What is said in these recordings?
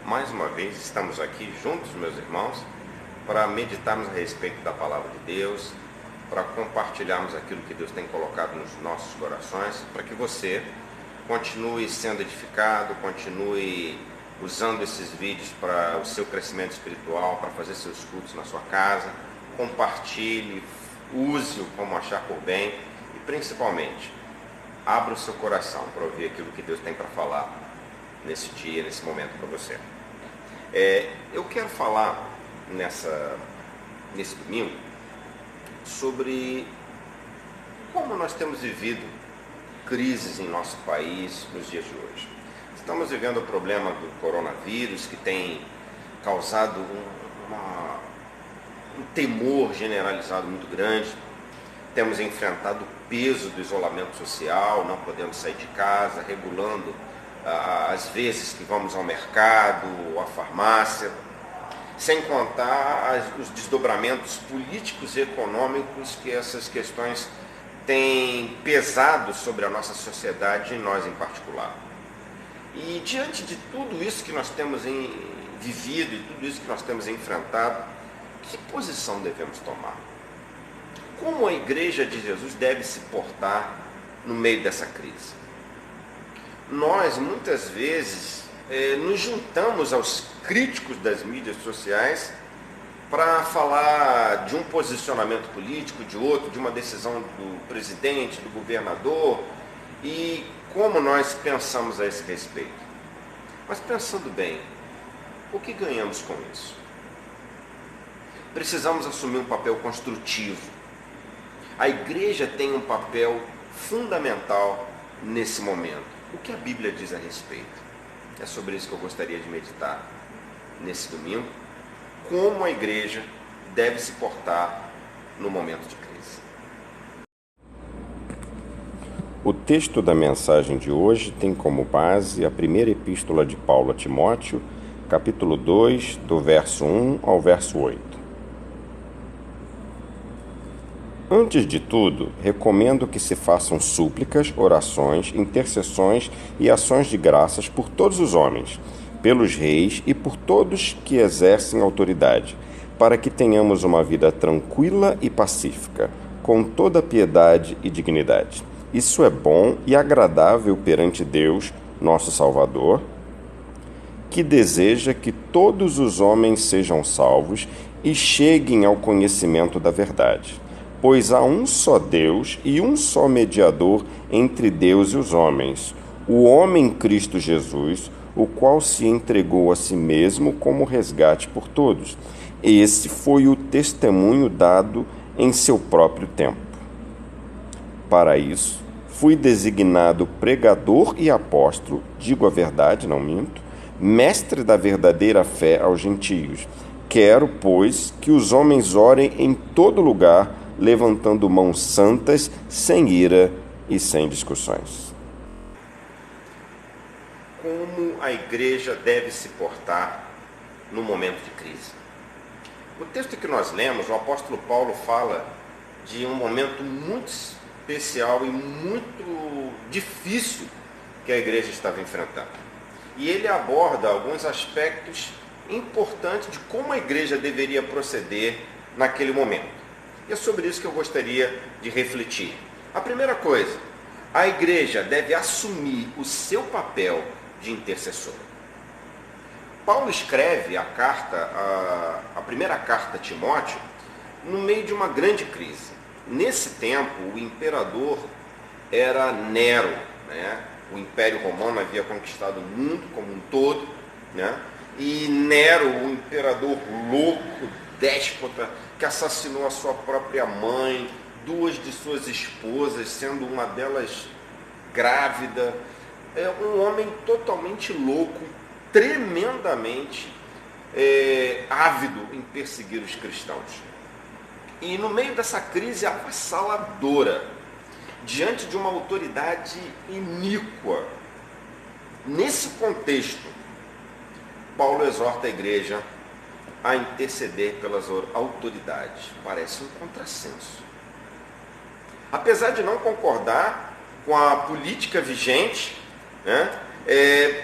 Mais uma vez estamos aqui juntos, meus irmãos, para meditarmos a respeito da Palavra de Deus, para compartilharmos aquilo que Deus tem colocado nos nossos corações, para que você continue sendo edificado, continue usando esses vídeos para o seu crescimento espiritual, para fazer seus cultos na sua casa, compartilhe, use-o como achar por bem e principalmente abra o seu coração para ouvir aquilo que Deus tem para falar nesse dia, nesse momento para você. Eu quero falar nesse domingo sobre como nós temos vivido crises em nosso país nos dias de hoje. Estamos vivendo o problema do coronavírus, que tem causado um temor generalizado muito grande. Temos enfrentado o peso do isolamento social, não podemos sair de casa, regulando as vezes que vamos ao mercado, à farmácia, sem contar os desdobramentos políticos e econômicos que essas questões têm pesado sobre a nossa sociedade e nós em particular. E diante de tudo isso que nós temos vivido e tudo isso que nós temos enfrentado, que posição devemos tomar? Como a Igreja de Jesus deve se portar no meio dessa crise? Nós, muitas vezes, nos juntamos aos críticos das mídias sociais para falar de um posicionamento político, de outro, de uma decisão do presidente, do governador, e como nós pensamos a esse respeito. Mas pensando bem, o que ganhamos com isso? Precisamos assumir um papel construtivo. A igreja tem um papel fundamental nesse momento. O que a Bíblia diz a respeito? É sobre isso que eu gostaria de meditar nesse domingo. Como a igreja deve se portar no momento de crise. O texto da mensagem de hoje tem como base a primeira epístola de Paulo a Timóteo, capítulo 2, do verso 1 ao verso 8. Antes de tudo, recomendo que se façam súplicas, orações, intercessões e ações de graças por todos os homens, pelos reis e por todos que exercem autoridade, para que tenhamos uma vida tranquila e pacífica, com toda piedade e dignidade. Isso é bom e agradável perante Deus, nosso Salvador, que deseja que todos os homens sejam salvos e cheguem ao conhecimento da verdade. Pois há um só Deus e um só mediador entre Deus e os homens, o homem Cristo Jesus, o qual se entregou a si mesmo como resgate por todos. Esse foi o testemunho dado em seu próprio tempo. Para isso, fui designado pregador e apóstolo, digo a verdade, não minto, mestre da verdadeira fé aos gentios. Quero, pois, que os homens orem em todo lugar, levantando mãos santas, sem ira e sem discussões. Como a igreja deve se portar no momento de crise? O texto que nós lemos, o apóstolo Paulo fala de um momento muito especial e muito difícil que a igreja estava enfrentando. E ele aborda alguns aspectos importantes de como a igreja deveria proceder naquele momento. E é sobre isso que eu gostaria de refletir. A primeira coisa, a igreja deve assumir o seu papel de intercessor. Paulo escreve a primeira carta a Timóteo no meio de uma grande crise. Nesse tempo, o imperador era Nero, né? O Império Romano havia conquistado o mundo como um todo, né? E Nero, o imperador louco, déspota, que assassinou a sua própria mãe, duas de suas esposas, sendo uma delas grávida, é um homem totalmente louco, tremendamente ávido em perseguir os cristãos. E no meio dessa crise avassaladora, diante de uma autoridade iníqua, nesse contexto, Paulo exorta a igreja a interceder pelas autoridades. Parece um contrassenso. Apesar de não concordar com a política vigente, né,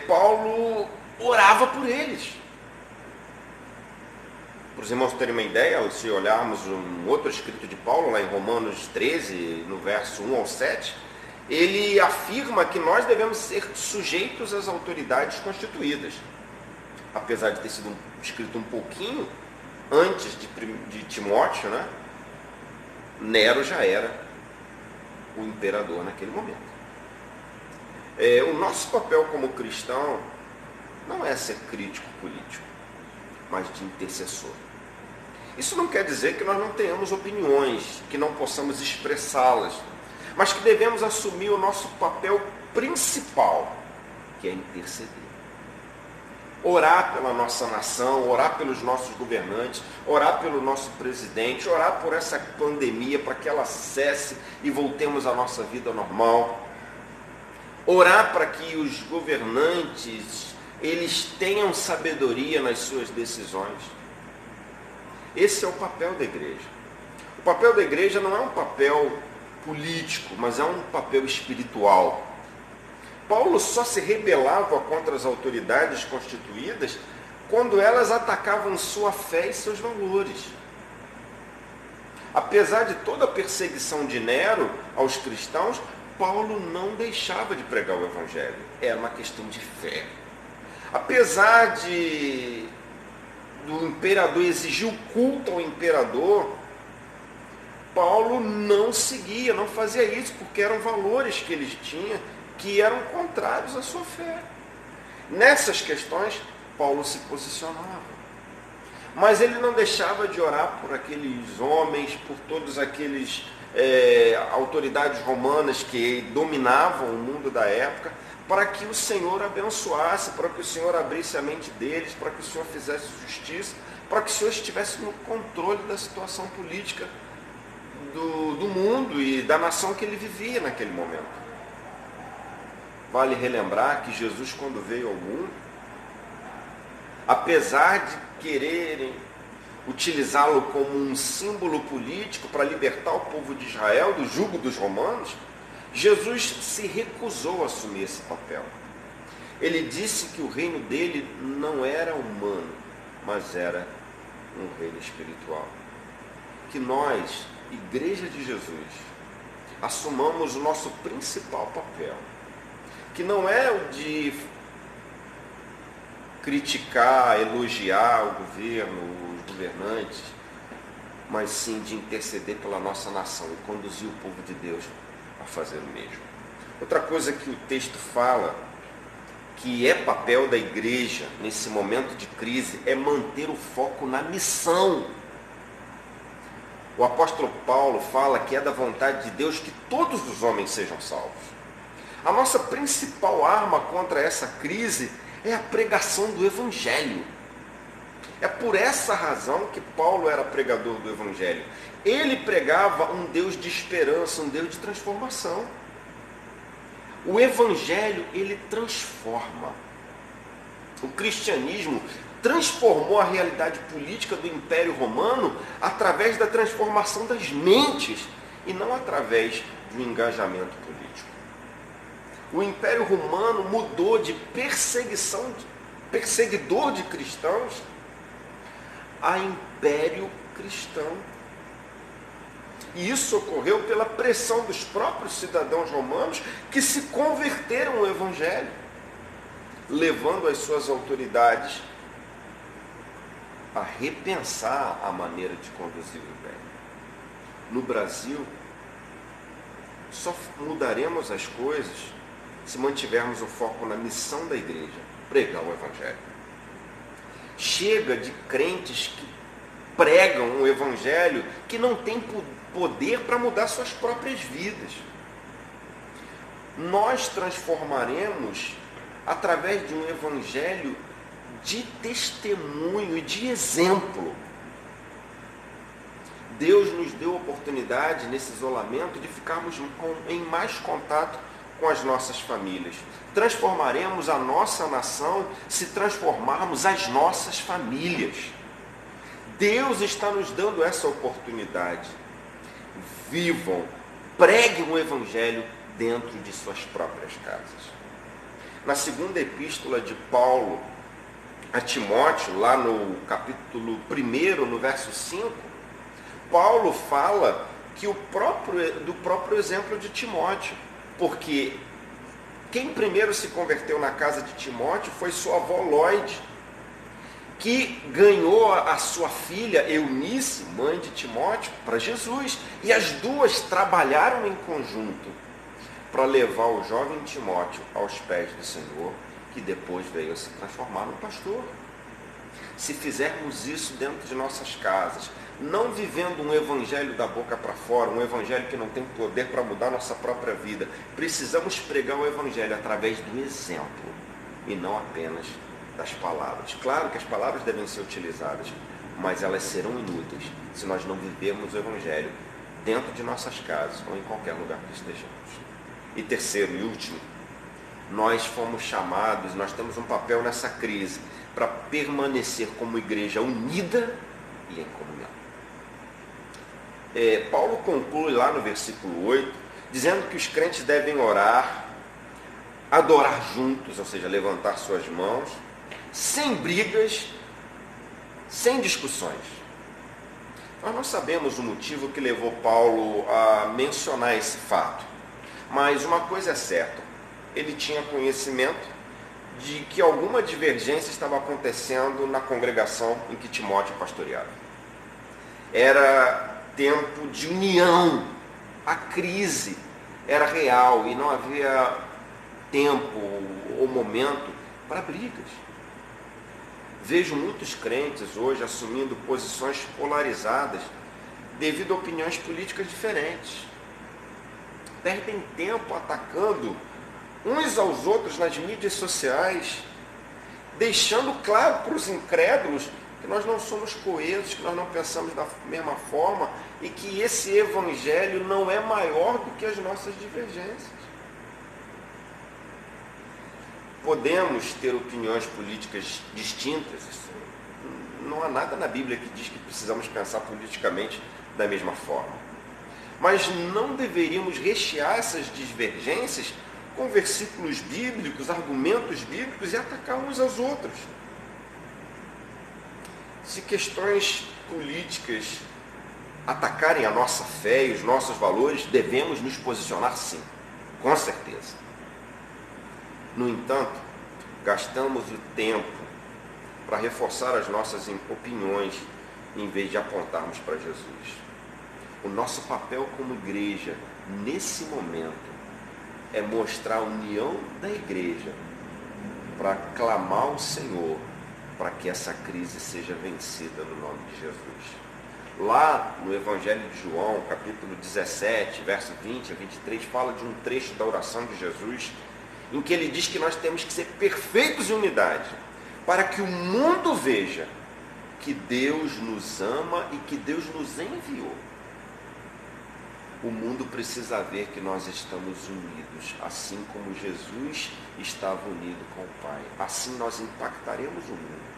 Paulo orava orava por eles. Para os irmãos terem uma ideia, se olharmos um outro escrito de Paulo, lá em Romanos 13, no verso 1 ao 7, ele afirma que nós devemos ser sujeitos às autoridades constituídas. Apesar de ter sido escrito um pouquinho antes de Timóteo, né? Nero já era o imperador naquele momento. O nosso papel como cristão não é ser crítico político, mas de intercessor. Isso não quer dizer que nós não tenhamos opiniões, que não possamos expressá-las, mas que devemos assumir o nosso papel principal, que é interceder. Orar pela nossa nação, orar pelos nossos governantes, orar pelo nosso presidente, orar por essa pandemia para que ela cesse e voltemos à nossa vida normal. Orar para que os governantes, eles tenham sabedoria nas suas decisões. Esse é o papel da igreja. O papel da igreja não é um papel político, mas é um papel espiritual. Paulo só se rebelava contra as autoridades constituídas quando elas atacavam sua fé e seus valores. Apesar de toda a perseguição de Nero aos cristãos, Paulo não deixava de pregar o evangelho. Era uma questão de fé. Apesar do imperador exigir o culto ao imperador, Paulo não seguia, não fazia isso, porque eram valores que eles tinham que eram contrários à sua fé. Nessas questões, Paulo se posicionava. Mas ele não deixava de orar por aqueles homens, por todos aqueles autoridades romanas que dominavam o mundo da época, para que o Senhor abençoasse, para que o Senhor abrisse a mente deles, para que o Senhor fizesse justiça, para que o Senhor estivesse no controle da situação política do mundo e da nação que ele vivia naquele momento. Vale relembrar que Jesus, quando veio ao mundo, apesar de quererem utilizá-lo como um símbolo político para libertar o povo de Israel do jugo dos romanos, Jesus se recusou a assumir esse papel. Ele disse que o reino dele não era humano, mas era um reino espiritual. Que nós, Igreja de Jesus, assumamos o nosso principal papel, que não é o de criticar, elogiar o governo, os governantes, mas sim de interceder pela nossa nação e conduzir o povo de Deus a fazer o mesmo. Outra coisa que o texto fala, que é papel da igreja nesse momento de crise, é manter o foco na missão. O apóstolo Paulo fala que é da vontade de Deus que todos os homens sejam salvos. A nossa principal arma contra essa crise é a pregação do Evangelho. É por essa razão que Paulo era pregador do Evangelho. Ele pregava um Deus de esperança, um Deus de transformação. O Evangelho, ele transforma. O cristianismo transformou a realidade política do Império Romano através da transformação das mentes e não através do engajamento político. O Império Romano mudou de perseguidor de cristãos a império cristão. E isso ocorreu pela pressão dos próprios cidadãos romanos que se converteram ao Evangelho, levando as suas autoridades a repensar a maneira de conduzir o império. No Brasil, só mudaremos as coisas se mantivermos o foco na missão da igreja, pregar o Evangelho. Chega de crentes que pregam o Evangelho que não tem poder para mudar suas próprias vidas. Nós transformaremos através de um Evangelho de testemunho e de exemplo. Deus nos deu a oportunidade nesse isolamento de ficarmos em mais contato com as nossas famílias. Transformaremos a nossa nação se transformarmos as nossas famílias. Deus está nos dando essa oportunidade. Vivam, preguem o Evangelho dentro de suas próprias casas. Na segunda epístola de Paulo a Timóteo, lá no capítulo 1, no verso 5, Paulo fala que do próprio exemplo de Timóteo, porque quem primeiro se converteu na casa de Timóteo foi sua avó Lóide, que ganhou a sua filha Eunice, mãe de Timóteo, para Jesus. E as duas trabalharam em conjunto para levar o jovem Timóteo aos pés do Senhor, que depois veio a se transformar no pastor. Se fizermos isso dentro de nossas casas, não vivendo um evangelho da boca para fora, um evangelho que não tem poder para mudar nossa própria vida, precisamos pregar o evangelho através do exemplo e não apenas das palavras. Claro que as palavras devem ser utilizadas, mas elas serão inúteis se nós não vivermos o evangelho dentro de nossas casas ou em qualquer lugar que estejamos. E terceiro e último, nós fomos chamados, nós temos um papel nessa crise para permanecer como igreja unida e em comunhão. Paulo conclui lá no versículo 8, dizendo que os crentes devem orar, adorar juntos, ou seja, levantar suas mãos, sem brigas, sem discussões. Nós não sabemos o motivo que levou Paulo a mencionar esse fato, mas uma coisa é certa, ele tinha conhecimento de que alguma divergência estava acontecendo na congregação em que Timóteo pastoreava. Era tempo de união, a crise era real e não havia tempo ou momento para brigas. Vejo muitos crentes hoje assumindo posições polarizadas devido a opiniões políticas diferentes. Perdem tempo atacando uns aos outros nas mídias sociais, deixando claro para os incrédulos que nós não somos coesos, que nós não pensamos da mesma forma e que esse evangelho não é maior do que as nossas divergências. Podemos ter opiniões políticas distintas, não há nada na Bíblia que diz que precisamos pensar politicamente da mesma forma. Mas não deveríamos rechear essas divergências com versículos bíblicos, argumentos bíblicos e atacar uns aos outros. Se questões políticas atacarem a nossa fé e os nossos valores, devemos nos posicionar sim, com certeza. No entanto, gastamos o tempo para reforçar as nossas opiniões em vez de apontarmos para Jesus. O nosso papel como igreja, nesse momento, é mostrar a união da igreja para clamar ao Senhor para que essa crise seja vencida no nome de Jesus. Lá no Evangelho de João, capítulo 17, verso 20 a 23, fala de um trecho da oração de Jesus, em que ele diz que nós temos que ser perfeitos em unidade, para que o mundo veja que Deus nos ama e que Deus nos enviou. O mundo precisa ver que nós estamos unidos, assim como Jesus estava unido com o Pai. Assim nós impactaremos o mundo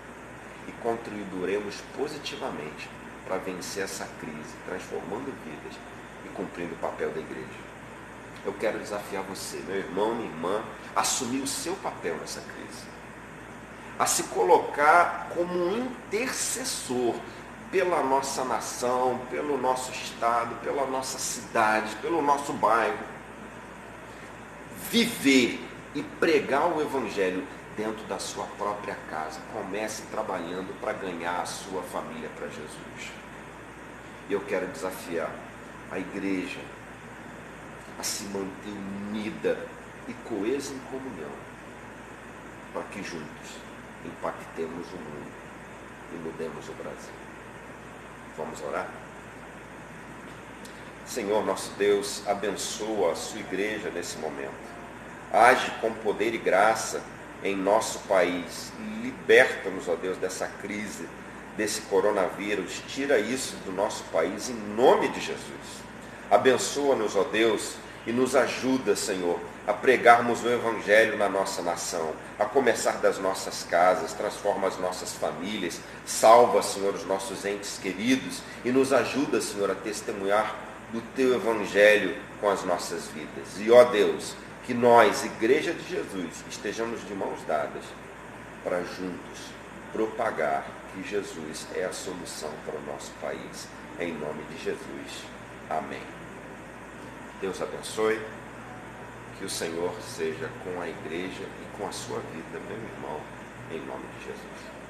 e contribuiremos positivamente para vencer essa crise, transformando vidas e cumprindo o papel da igreja. Eu quero desafiar você, meu irmão, minha irmã, a assumir o seu papel nessa crise, a se colocar como um intercessor pela nossa nação, pelo nosso estado, pela nossa cidade, pelo nosso bairro. Viver e pregar o evangelho dentro da sua própria casa. Comece trabalhando para ganhar a sua família para Jesus. E eu quero desafiar a igreja a se manter unida e coesa em comunhão, para que juntos impactemos o mundo e mudemos o Brasil. Vamos orar? Senhor nosso Deus, abençoa a sua igreja nesse momento. Age com poder e graça em nosso país. Liberta-nos, ó Deus, dessa crise, desse coronavírus. Tira isso do nosso país em nome de Jesus. Abençoa-nos, ó Deus, e nos ajuda, Senhor, a pregarmos o Evangelho na nossa nação, a começar das nossas casas. Transforma as nossas famílias, salva, Senhor, os nossos entes queridos e nos ajuda, Senhor, a testemunhar do Teu Evangelho com as nossas vidas. E, ó Deus, que nós, Igreja de Jesus, estejamos de mãos dadas para juntos propagar que Jesus é a solução para o nosso país. Em nome de Jesus. Amém. Deus abençoe. Que o Senhor seja com a igreja e com a sua vida, meu irmão, em nome de Jesus.